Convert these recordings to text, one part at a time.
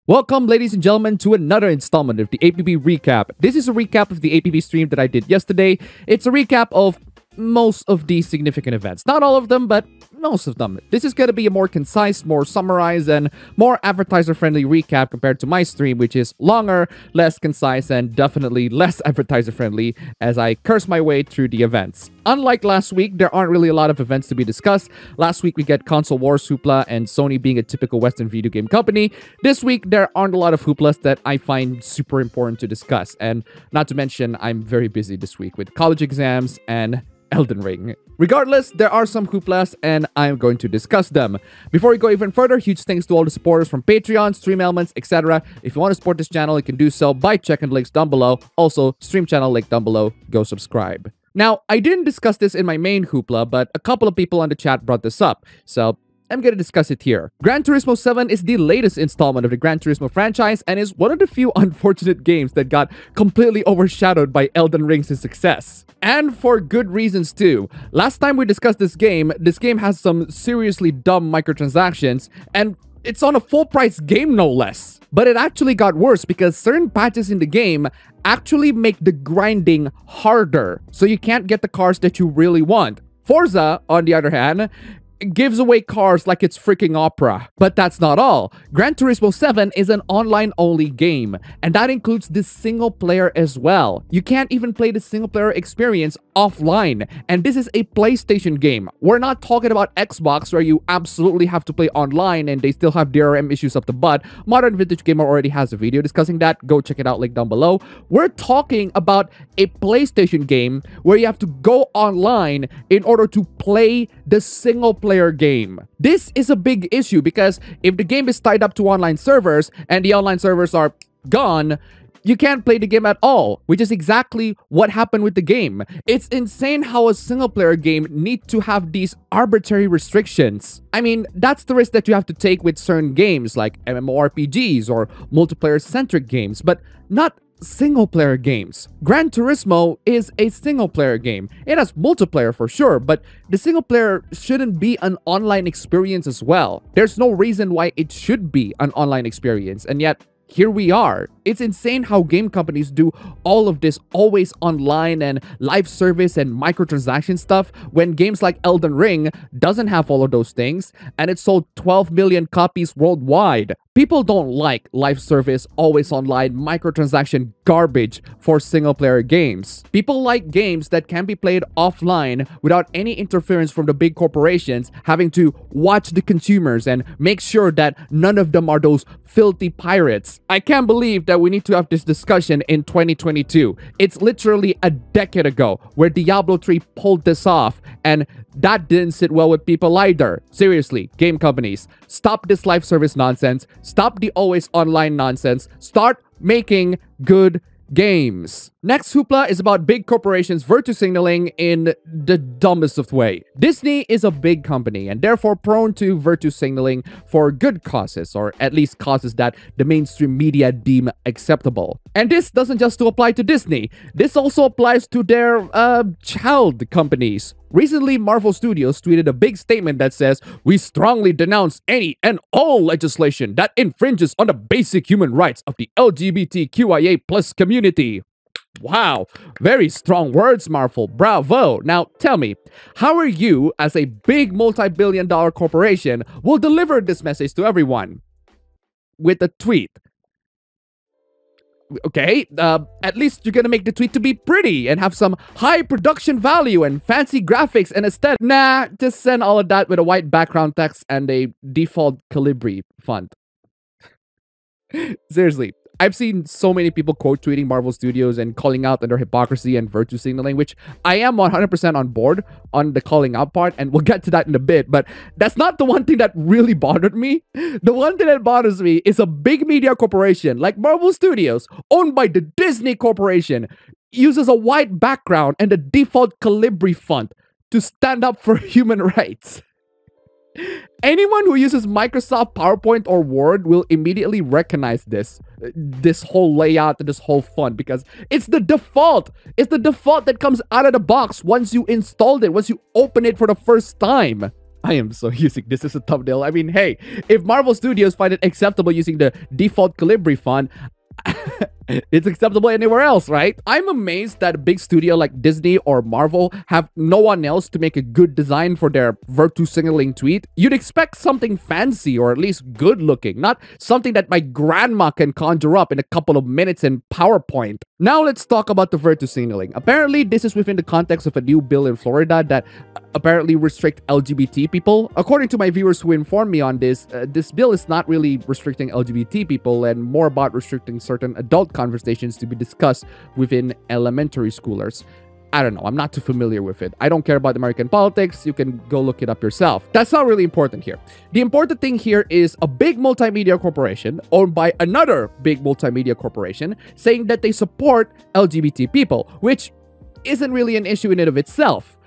Welcome, ladies and gentlemen, to another installment of the APB recap. This is a recap of the APB stream that I did yesterday. It's a recap of most of the significant events. Not all of them, but most of them. This is going to be a more concise, more summarized, and more advertiser-friendly recap compared to my stream, which is longer, less concise, and definitely less advertiser-friendly as I curse my way through the events. Unlike last week, there aren't really a lot of events to be discussed. Last week, we get console wars, hoopla, and Sony being a typical Western video game company. This week, there aren't a lot of hooplas that I find super important to discuss. And not to mention, I'm very busy this week with college exams and Elden Ring. Regardless, there are some hooplas and I'm going to discuss them. Before we go even further, huge thanks to all the supporters from Patreon, Stream Elements, etc. If you want to support this channel, you can do so by checking the links down below. Also, stream channel link down below. Go subscribe. Now, I didn't discuss this in my main hoopla, but a couple of people on the chat brought this up, so I'm gonna discuss it here. Gran Turismo 7 is the latest installment of the Gran Turismo franchise and is one of the few unfortunate games that got completely overshadowed by Elden Ring's success. And for good reasons too. Last time we discussed this game has some seriously dumb microtransactions, and it's on a full-price game no less. But it actually got worse because certain patches in the game actually make the grinding harder, so you can't get the cars that you really want. Forza, on the other hand, gives away cars like it's freaking opera. But that's not all. Gran Turismo 7 is an online-only game, and that includes the single player as well. You can't even play the single player experience offline, and this is a PlayStation game. We're not talking about Xbox where you absolutely have to play online and they still have DRM issues up the butt. Modern Vintage Gamer already has a video discussing that. Go check it out, link down below. We're talking about a PlayStation game where you have to go online in order to play the single player game. This is a big issue because if the game is tied up to online servers and the online servers are gone, you can't play the game at all, which is exactly what happened with the game. It's insane how a single player game needs to have these arbitrary restrictions. I mean, that's the risk that you have to take with certain games like MMORPGs or multiplayer-centric games, but not single-player games. Gran Turismo is a single-player game. It has multiplayer for sure, but the single-player shouldn't be an online experience as well. There's no reason why it should be an online experience, and yet here we are. It's insane how game companies do all of this always online and live service and microtransaction stuff when games like Elden Ring doesn't have all of those things and it sold 12 million copies worldwide. People don't like live service, always online, microtransaction garbage for single-player games. People like games that can be played offline without any interference from the big corporations having to watch the consumers and make sure that none of them are those filthy pirates. I can't believe that we need to have this discussion in 2022. It's literally a decade ago where Diablo 3 pulled this off, and that didn't sit well with people either. Seriously, game companies, stop this live service nonsense. Stop the always online nonsense. Start making good games. Next hoopla is about big corporations virtue signaling in the dumbest of way. Disney is a big company and therefore prone to virtue signaling for good causes, or at least causes that the mainstream media deem acceptable. And this doesn't just apply to Disney. This also applies to their child companies. Recently, Marvel Studios tweeted a big statement that says, "We strongly denounce any and all legislation that infringes on the basic human rights of the LGBTQIA+ community." Wow, very strong words, Marvel. Bravo. Now, tell me, how are you, as a big multi-billion-dollar corporation, will deliver this message to everyone? With a tweet. Okay, at least you're gonna make the tweet to be pretty and have some high production value and fancy graphics and aesthetic. Nah, just send all of that with a white background text and a default Calibri font. Seriously, I've seen so many people quote tweeting Marvel Studios and calling out on their hypocrisy and virtue signaling, which I am 100% on board on the calling out part, and we'll get to that in a bit, but that's not the one thing that really bothered me. The one thing that bothers me is a big media corporation like Marvel Studios, owned by the Disney Corporation, uses a white background and the default Calibri font to stand up for human rights. Anyone who uses Microsoft PowerPoint or Word will immediately recognize this whole layout and this whole font because it's the default. It's the default that comes out of the box once you installed it, once you open it for the first time. I am so using this as a thumbnail. I mean, hey, if Marvel Studios find it acceptable using the default Calibri font, it's acceptable anywhere else, right? I'm amazed that a big studio like Disney or Marvel have no one else to make a good design for their virtue signaling tweet. You'd expect something fancy or at least good looking, not something that my grandma can conjure up in a couple of minutes in PowerPoint. Now let's talk about the virtue signaling. Apparently, this is within the context of a new bill in Florida that apparently restrict LGBT people. According to my viewers who informed me on this, this bill is not really restricting LGBT people and more about restricting certain adult conversations to be discussed within elementary schoolers. I don't know. I'm not too familiar with it. I don't care about American politics. You can go look it up yourself. That's not really important here. The important thing here is a big multimedia corporation owned by another big multimedia corporation saying that they support LGBT people, which isn't really an issue in and of itself.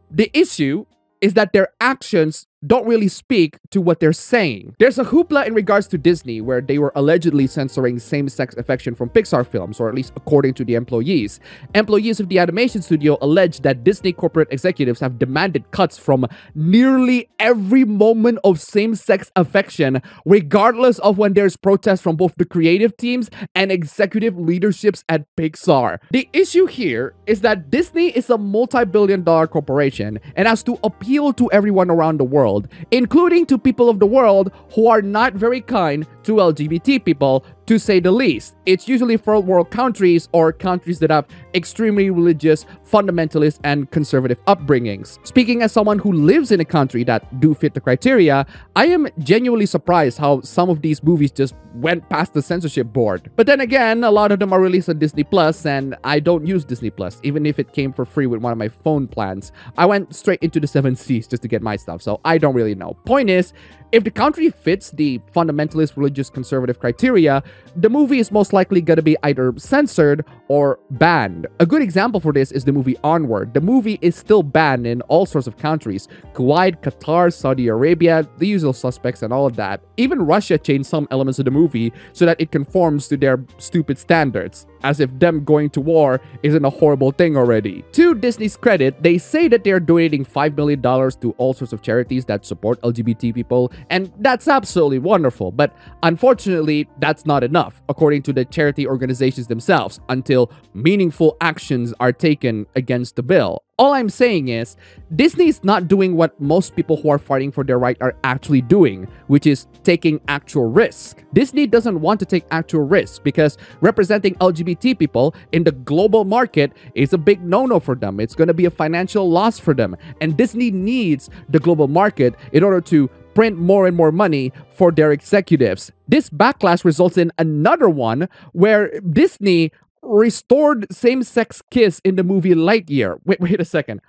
The issue is that their actions don't really speak to what they're saying. There's a hoopla in regards to Disney where they were allegedly censoring same-sex affection from Pixar films, or at least according to the employees. Employees of the animation studio allege that Disney corporate executives have demanded cuts from nearly every moment of same-sex affection, regardless of when there's protests from both the creative teams and executive leaderships at Pixar. The issue here is that Disney is a multi-billion-dollar corporation and has to appeal to everyone around the world, including to people of the world who are not very kind to LGBT people, to say the least. It's usually third world countries or countries that have extremely religious, fundamentalist, and conservative upbringings. Speaking as someone who lives in a country that do fit the criteria, I am genuinely surprised how some of these movies just went past the censorship board. But then again, a lot of them are released on Disney Plus, and I don't use Disney Plus, even if it came for free with one of my phone plans. I went straight into the 7 Seas just to get my stuff, so I don't really know. Point is, if the country fits the fundamentalist religious conservative criteria, the movie is most likely gonna be either censored or banned. A good example for this is the movie Onward. The movie is still banned in all sorts of countries: Kuwait, Qatar, Saudi Arabia, the usual suspects and all of that. Even Russia changed some elements of the movie so that it conforms to their stupid standards, as if them going to war isn't a horrible thing already. To Disney's credit, they say that they're donating $5 million to all sorts of charities that support LGBT people, and that's absolutely wonderful, but unfortunately, that's not enough, according to the charity organizations themselves, until meaningful actions are taken against the bill. All I'm saying is, Disney is not doing what most people who are fighting for their right are actually doing, which is taking actual risk. Disney doesn't want to take actual risk because representing LGBT people in the global market is a big no-no for them. It's going to be a financial loss for them, and Disney needs the global market in order to print more and more money for their executives. This backlash results in another one where Disney restored same-sex kiss in the movie Lightyear. Wait a second.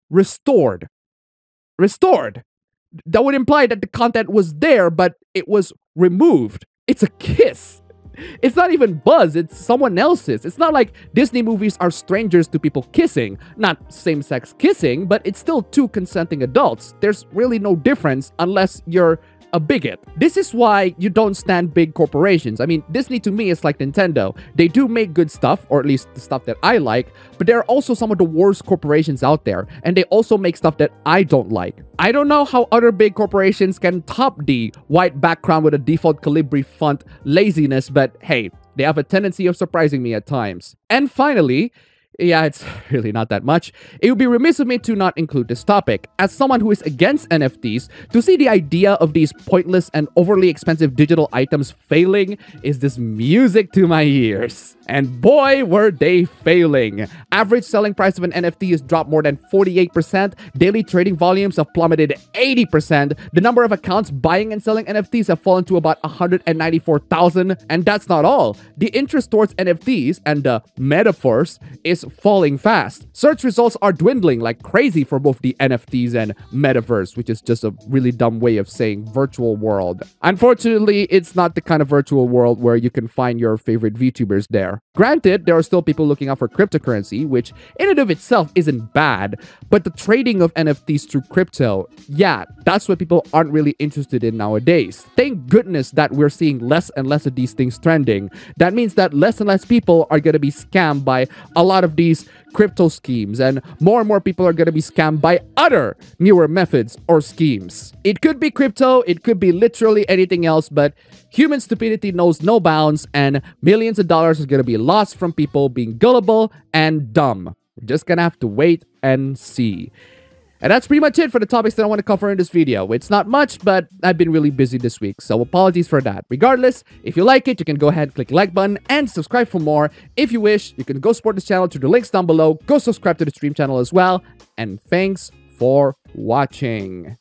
Restored. That would imply that the content was there, but it was removed. It's a kiss. It's not even Buzz, it's someone else's. It's not like Disney movies are strangers to people kissing. Not same-sex kissing, but it's still two consenting adults. There's really no difference unless you're a bigot. This is why you don't stand big corporations. I mean, Disney to me is like Nintendo. They do make good stuff, or at least the stuff that I like, but they're also some of the worst corporations out there, and they also make stuff that I don't like. I don't know how other big corporations can top the white background with a default Calibri font laziness, but hey, they have a tendency of surprising me at times. And finally, yeah, it's really not that much. It would be remiss of me to not include this topic. As someone who is against NFTs, to see the idea of these pointless and overly expensive digital items failing is just music to my ears. And boy, were they failing. Average selling price of an NFT has dropped more than 48%. Daily trading volumes have plummeted 80%. The number of accounts buying and selling NFTs have fallen to about 194,000. And that's not all. The interest towards NFTs and the metaverse is falling fast. Search results are dwindling like crazy for both the NFTs and metaverse, which is just a really dumb way of saying virtual world. Unfortunately, it's not the kind of virtual world where you can find your favorite VTubers there. Granted, there are still people looking out for cryptocurrency, which in and of itself isn't bad, but the trading of NFTs through crypto, yeah, that's what people aren't really interested in nowadays. Thank goodness that we're seeing less and less of these things trending. That means that less and less people are going to be scammed by a lot of of these crypto schemes, and more people are going to be scammed by other newer methods or schemes. It could be crypto, it could be literally anything else, but human stupidity knows no bounds, and millions of dollars is going to be lost from people being gullible and dumb. We're just going to have to wait and see. And that's pretty much it for the topics that I want to cover in this video. It's not much, but I've been really busy this week, so apologies for that. Regardless, if you like it, you can go ahead, click the like button, and subscribe for more. If you wish, you can go support this channel through the links down below. Go subscribe to the stream channel as well. And thanks for watching.